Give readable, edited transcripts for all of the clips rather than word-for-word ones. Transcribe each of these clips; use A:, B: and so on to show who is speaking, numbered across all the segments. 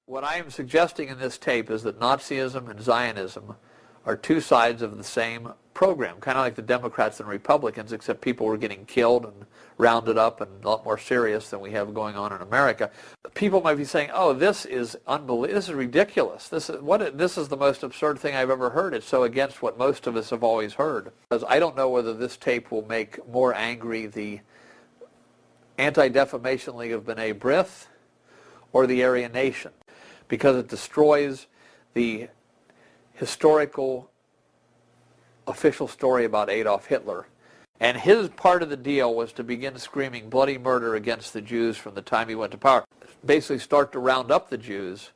A: What I am suggesting in this tape is that Nazism and Zionism are two sides of the same program, kind of like the Democrats and Republicans, except people were getting killed and rounded up and a lot more serious than we have going on in America. People might be saying, oh, this is unbelievable, this is ridiculous, this is the most absurd thing I've ever heard. It's so against what most of us have always heard. Because I don't know whether this tape will make more angry the Anti-Defamation League of B'nai B'rith or the Aryan Nation, because it destroys the historical official story about Adolf Hitler. And his part of the deal was to begin screaming bloody murder against the Jews from the time he went to power. Basically start to round up the Jews.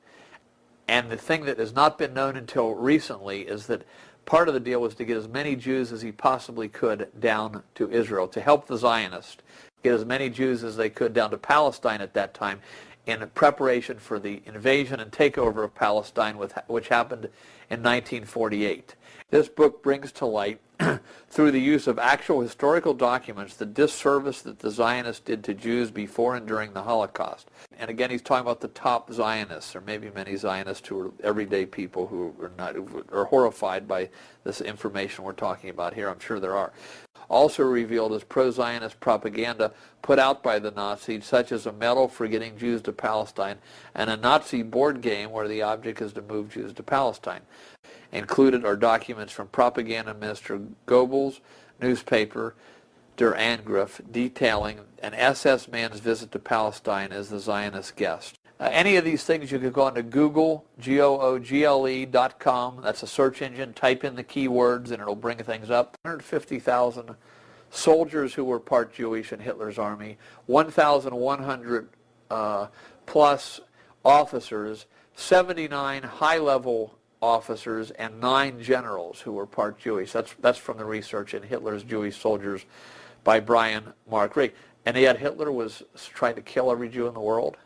A: And the thing that has not been known until recently is that part of the deal was to get as many Jews as he possibly could down to Israel, to help the Zionists get as many Jews as they could down to Palestine at that time, in preparation for the invasion and takeover of Palestine, which happened in 1948. This book brings to light, through the use of actual historical documents, the disservice that the Zionists did to Jews before and during the Holocaust. And again, he's talking about the top Zionists, or maybe many Zionists who are everyday people who are horrified by this information we're talking about here. I'm sure there are. Also revealed as pro-Zionist propaganda put out by the Nazis, such as a medal for getting Jews to Palestine and a Nazi board game where the object is to move Jews to Palestine. Included are documents from Propaganda Minister Goebbels' newspaper, Der Angriff, detailing an SS man's visit to Palestine as the Zionist guest. Any of these things you could go onto Google, google.com, that's a search engine, type in the keywords and it'll bring things up. 150,000 soldiers who were part Jewish in Hitler's army, 1,100 plus officers, 79 high-level officers, and 9 generals who were part Jewish. That's from the research in Hitler's Jewish Soldiers by Brian Mark Rigg. And yet Hitler was trying to kill every Jew in the world.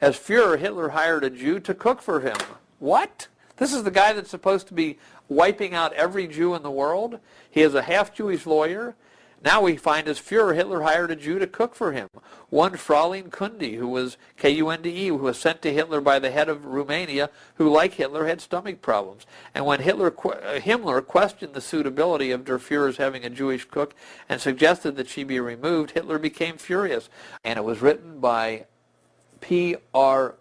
A: As Führer, Hitler hired a Jew to cook for him. What? This is the guy that's supposed to be wiping out every Jew in the world? He is a half-Jewish lawyer. Now we find as Führer, Hitler hired a Jew to cook for him. One Fraulein Kunde, who was Kunde, who was sent to Hitler by the head of Romania, who, like Hitler, had stomach problems. And when Himmler questioned the suitability of Der Führer's having a Jewish cook and suggested that she be removed, Hitler became furious. And it was written by P.R.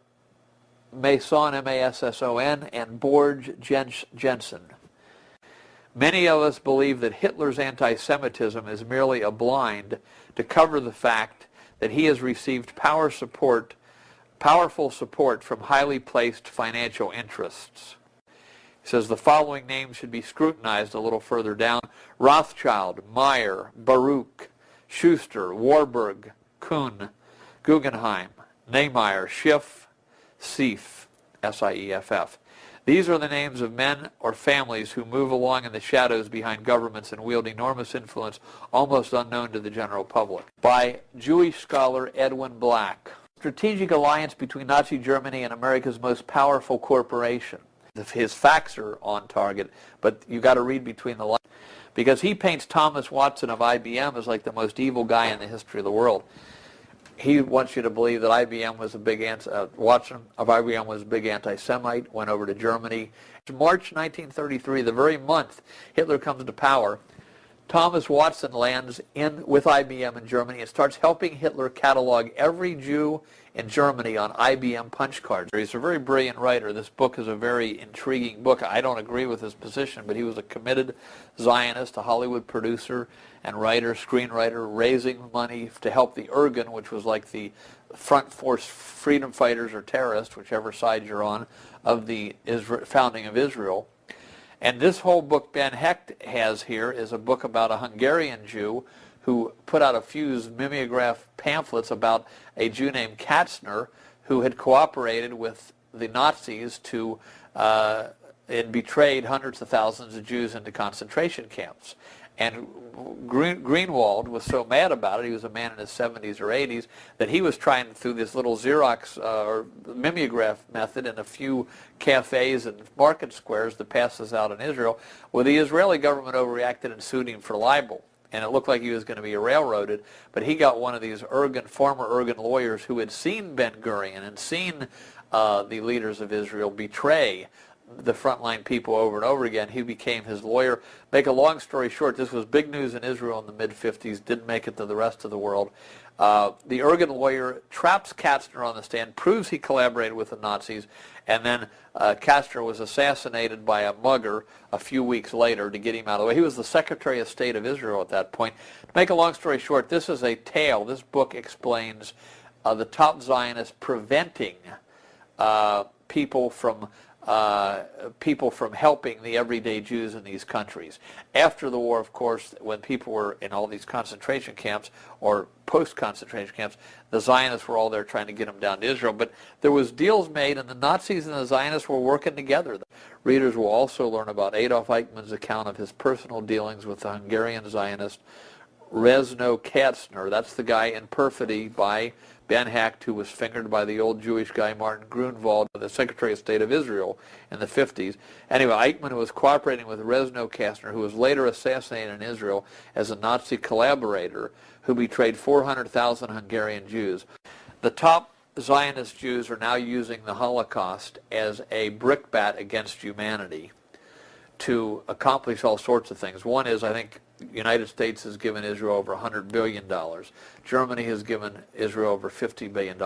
A: Masson, M-A-S-S-O-N, and Borg Jensen. Many of us believe that Hitler's anti-Semitism is merely a blind to cover the fact that he has received powerful support from highly placed financial interests. He says the following names should be scrutinized a little further down: Rothschild, Meyer, Baruch, Schuster, Warburg, Kuhn, Guggenheim, Nehmeyer, Schiff, Sieff, S-I-E-F-F. These are the names of men or families who move along in the shadows behind governments and wield enormous influence almost unknown to the general public. By Jewish scholar Edwin Black. Strategic alliance between Nazi Germany and America's most powerful corporation. His facts are on target, but you got to read between the lines, because he paints Thomas Watson of IBM as like the most evil guy in the history of the world. He wants you to believe that IBM was a big Watson of IBM was a big anti-Semite, went over to Germany. March 1933, the very month Hitler comes to power, Thomas Watson lands with IBM in Germany and starts helping Hitler catalog every Jew in Germany on IBM punch cards. He's a very brilliant writer. This book is a very intriguing book. I don't agree with his position, but he was a committed Zionist, a Hollywood producer and writer, screenwriter, raising money to help the Irgun, which was like the front force freedom fighters or terrorists, whichever side you're on, of the founding of Israel. And this whole book Ben Hecht has here is a book about a Hungarian Jew who put out a few mimeograph pamphlets about a Jew named Katzner who had cooperated with the Nazis to and betrayed hundreds of thousands of Jews into concentration camps. And Greenwald was so mad about it, he was a man in his 70s or 80s, that he was trying through this little Xerox or mimeograph method in a few cafes and market squares to pass this out in Israel. Well, the Israeli government overreacted and sued him for libel. and it looked like he was going to be railroaded, but he got one of these former Ergen lawyers who had seen Ben-Gurion and seen the leaders of Israel betray the frontline people over and over again. He became his lawyer. Make a long story short, this was big news in Israel in the mid-50s, didn't make it to the rest of the world. The Ergen lawyer traps Kastner on the stand, proves he collaborated with the Nazis, and then Kastner was assassinated by a mugger a few weeks later to get him out of the way. He was the Secretary of State of Israel at that point. To make a long story short, this is a tale. This book explains the top Zionists preventing people from helping the everyday Jews in these countries. After the war, of course, when people were in all these concentration camps or post-concentration camps, the Zionists were all there trying to get them down to Israel. But there was deals made, and the Nazis and the Zionists were working together. Readers will also learn about Adolf Eichmann's account of his personal dealings with the Hungarian Zionist Rezno Kastner. That's the guy in perfidy by Ben Hecht, who was fingered by the old Jewish guy Martin Grunwald, the Secretary of State of Israel in the 50s. Anyway, Eichmann was cooperating with Rezno Kastner, who was later assassinated in Israel as a Nazi collaborator who betrayed 400,000 Hungarian Jews. The top Zionist Jews are now using the Holocaust as a brickbat against humanity to accomplish all sorts of things. One is, I think, the United States has given Israel over $100 billion. Germany has given Israel over $50 billion.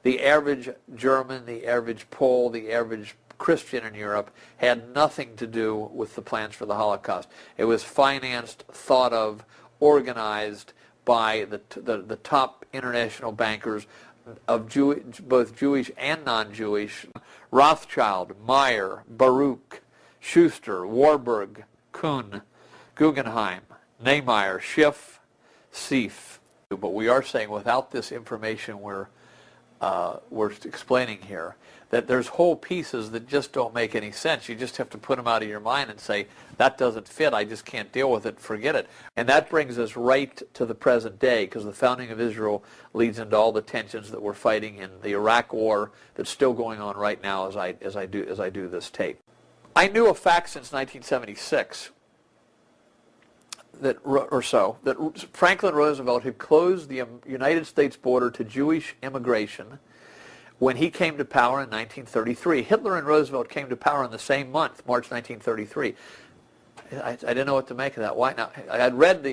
A: The average German, the average Pole, the average Christian in Europe had nothing to do with the plans for the Holocaust. It was financed, thought of, organized by the top international bankers of both Jewish and non-Jewish. Rothschild, Meyer, Baruch, Schuster, Warburg, Kuhn, Guggenheim, Nehmeyer, Schiff, Seif. But we are saying, without this information we're explaining here, that there's whole pieces that just don't make any sense. You just have to put them out of your mind and say, that doesn't fit, I just can't deal with it, forget it. And that brings us right to the present day, because the founding of Israel leads into all the tensions that we're fighting in the Iraq War that's still going on right now as I do this tape. I knew a fact since 1976 that Franklin Roosevelt had closed the United States border to Jewish immigration when he came to power in 1933. Hitler and Roosevelt came to power in the same month, March 1933. I didn't know what to make of that. Why? Now, I had read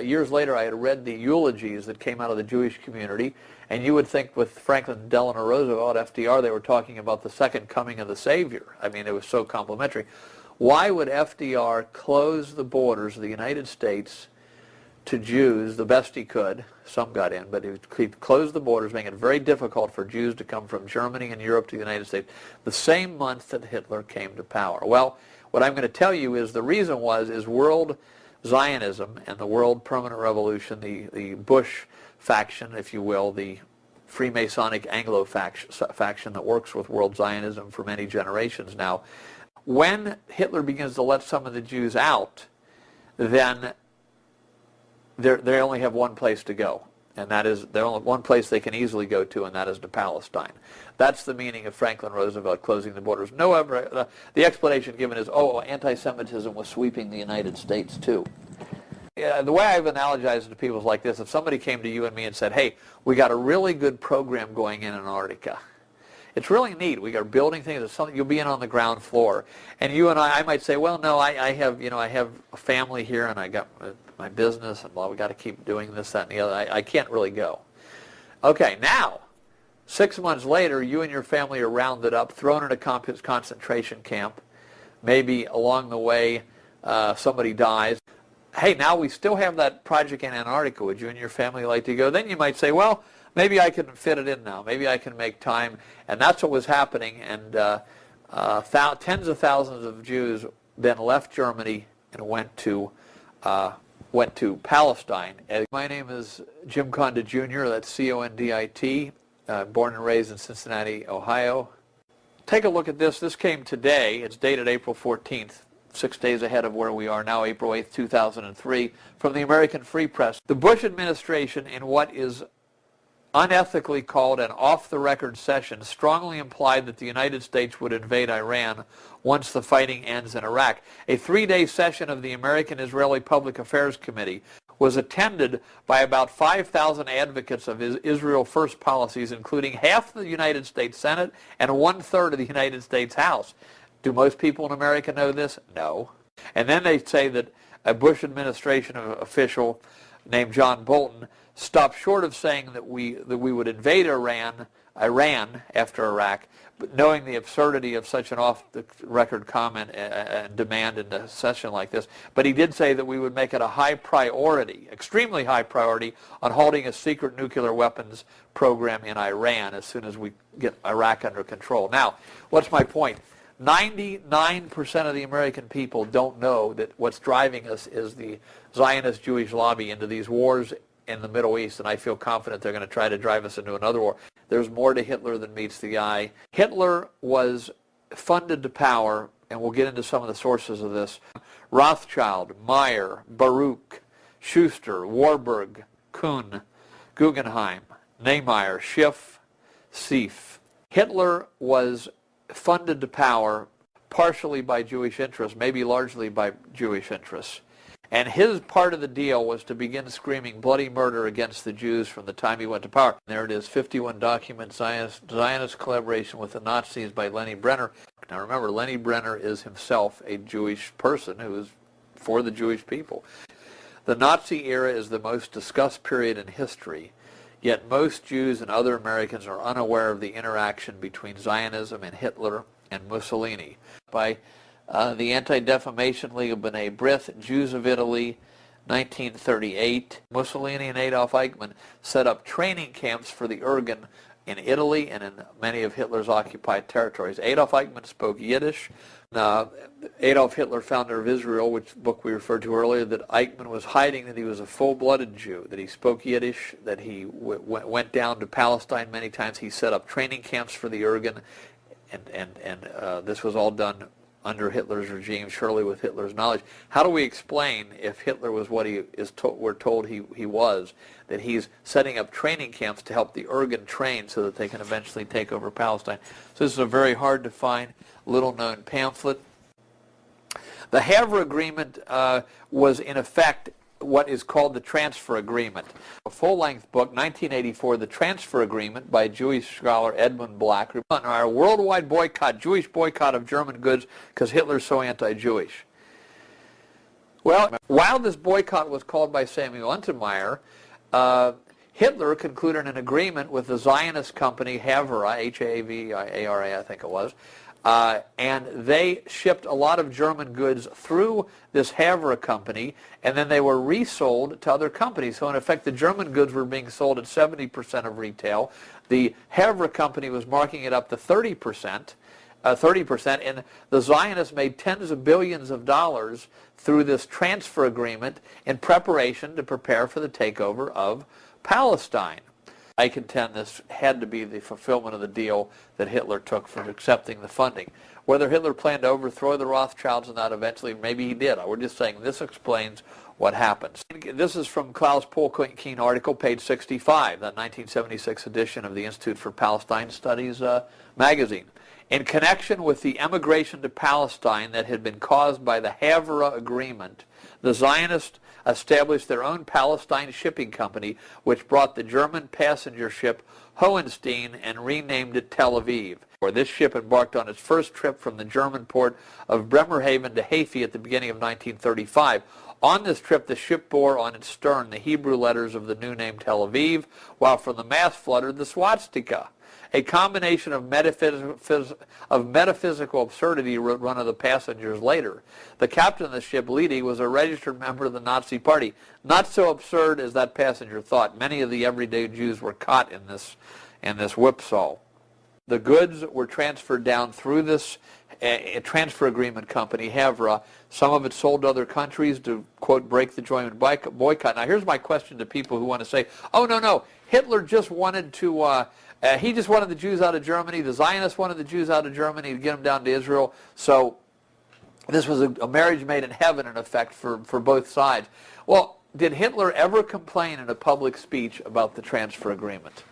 A: years later, I had read the eulogies that came out of the Jewish community, and you would think with Franklin Delano Roosevelt, FDR, they were talking about the second coming of the Savior. I mean, it was so complimentary. Why would FDR close the borders of the United States to Jews the best he could? Some got in, but he closed the borders, making it very difficult for Jews to come from Germany and Europe to the United States the same month that Hitler came to power. Well, what I'm going to tell you is the reason is world Zionism and the World Permanent Revolution, the Bush faction, if you will, the Freemasonic Anglo faction that works with world Zionism for many generations now. When Hitler begins to let some of the Jews out, then they only have one place to go, and that is there's only one place they can easily go to, and that is to Palestine. That's the meaning of Franklin Roosevelt closing the borders. The explanation given is, anti-Semitism was sweeping the United States too. The way I've analogized it to people is like this: if somebody came to you and me and said, "Hey, we got a really good program going in Antarctica. It's really neat. We are building things. It's something you'll be in on the ground floor." And you and I might say, "Well, no, I have a family here, and I got my business, and we got to keep doing this, that, and the other. I can't really go." Okay, now 6 months later, you and your family are rounded up, thrown in a concentration camp. Maybe along the way, somebody dies. Hey, now we still have that project in Antarctica. Would you and your family like to go? Then you might say, well, maybe I can fit it in now. Maybe I can make time. And that's what was happening. And tens of thousands of Jews then left Germany and went to Palestine. My name is Jim Condit Jr. That's C-O-N-D-I-T. Born and raised in Cincinnati, Ohio. Take a look at this. This came today. It's dated April 14th. 6 days ahead of where we are now, April 8th, 2003, from the American Free Press. The Bush administration, in what is unethically called an off-the-record session strongly implied that the United States would invade Iran once the fighting ends in Iraq. A 3-day session of the American-Israeli Public Affairs Committee was attended by about 5,000 advocates of Israel First policies, including half the United States Senate and 1/3 of the United States House. Do most people in America know this? No. And then they say that a Bush administration official named John Bolton stopped short of saying that we would invade Iran after Iraq, but knowing the absurdity of such an off-the-record comment and demand in a session like this. But he did say that we would make it a high priority, extremely high priority, on halting a secret nuclear weapons program in Iran as soon as we get Iraq under control. Now, what's my point? 99% of the American people don't know that what's driving us is the Zionist Jewish lobby into these wars in the Middle East, and I feel confident they're going to try to drive us into another war. There's more to Hitler than meets the eye. Hitler was funded to power, and we'll get into some of the sources of this. Rothschild, Meyer, Baruch, Schuster, Warburg, Kuhn, Guggenheim, Nehmeyer, Schiff, Sieff. Hitler was funded to power partially by Jewish interests, maybe largely by Jewish interests. And his part of the deal was to begin screaming bloody murder against the Jews from the time he went to power. There it is, 51 documents, Zionist collaboration with the Nazis by Lenny Brenner. Now remember, Lenny Brenner is himself a Jewish person who is for the Jewish people. The Nazi era is the most discussed period in history, yet most Jews and other Americans are unaware of the interaction between Zionism and Hitler and Mussolini. By the Anti-Defamation League of B'nai B'rith, Jews of Italy, 1938. Mussolini and Adolf Eichmann set up training camps for the Jurgen in Italy and in many of Hitler's occupied territories. Adolf Eichmann spoke Yiddish. Adolf Hitler, founder of Israel, which book we referred to earlier, that Eichmann was hiding that he was a full-blooded Jew, that he spoke Yiddish, that he went down to Palestine many times. He set up training camps for the Jurgen, and this was all done under Hitler's regime, surely with Hitler's knowledge. How do we explain, if Hitler was what we're told he was, that he's setting up training camps to help the Jurgen train so that they can eventually take over Palestine? So this is a very hard to find, little-known pamphlet. The Havre Agreement was, in effect, what is called the Transfer Agreement. A full-length book, 1984, The Transfer Agreement by Jewish scholar Edmund Black. Our worldwide boycott, Jewish boycott of German goods because Hitler's so anti-Jewish. Well, while this boycott was called by Samuel Untermeyer, Hitler concluded an agreement with the Zionist company Havre, H-A-V-A-R-A, I think it was, and they shipped a lot of German goods through this Havre company, and then they were resold to other companies. So in effect, the German goods were being sold at 70% of retail. The Havre company was marking it up to 30%, and the Zionists made tens of billions of dollars through this transfer agreement in preparation to prepare for the takeover of Palestine. I contend this had to be the fulfillment of the deal that Hitler took for accepting the funding. Whether Hitler planned to overthrow the Rothschilds or not eventually, maybe he did. We're just saying this explains what happens. This is from Klaus Polkeen article, page 65, that 1976 edition of the Institute for Palestine Studies magazine. In connection with the emigration to Palestine that had been caused by the Havre Agreement, the Zionists established their own Palestine shipping company, which brought the German passenger ship Hohenstein and renamed it Tel Aviv. This ship embarked on its first trip from the German port of Bremerhaven to Haifa at the beginning of 1935. On this trip, the ship bore on its stern the Hebrew letters of the new name Tel Aviv, while from the mast fluttered the swastika. A combination of metaphysical absurdity, wrote one of the passengers later. The captain of the ship, Lidi, was a registered member of the Nazi Party. Not so absurd as that passenger thought. Many of the everyday Jews were caught in this whipsaw. The goods were transferred down through this transfer agreement company, Havre. Some of it sold to other countries to, quote, break the German boycott. Now, here's my question to people who want to say, oh, no, Hitler just wanted to... he just wanted the Jews out of Germany. The Zionists wanted the Jews out of Germany to get them down to Israel. So this was a marriage made in heaven, in effect, for both sides. Well, did Hitler ever complain in a public speech about the transfer agreement?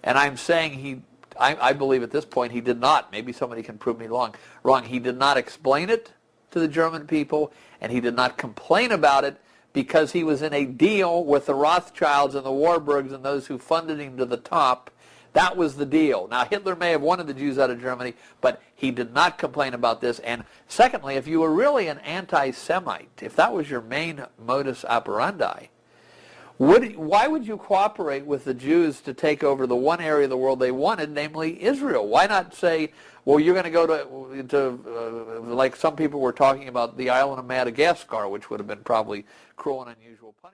A: And I'm saying I believe at this point he did not. Maybe somebody can prove me wrong. He did not explain it to the German people, and he did not complain about it because he was in a deal with the Rothschilds and the Warburgs and those who funded him to the top. That was the deal. Now, Hitler may have wanted the Jews out of Germany, but he did not complain about this. And secondly, if you were really an anti-Semite, if that was your main modus operandi, why would you cooperate with the Jews to take over the one area of the world they wanted, namely Israel? Why not say, well, you're going to go to like some people were talking about, the island of Madagascar, which would have been probably cruel and unusual punishment.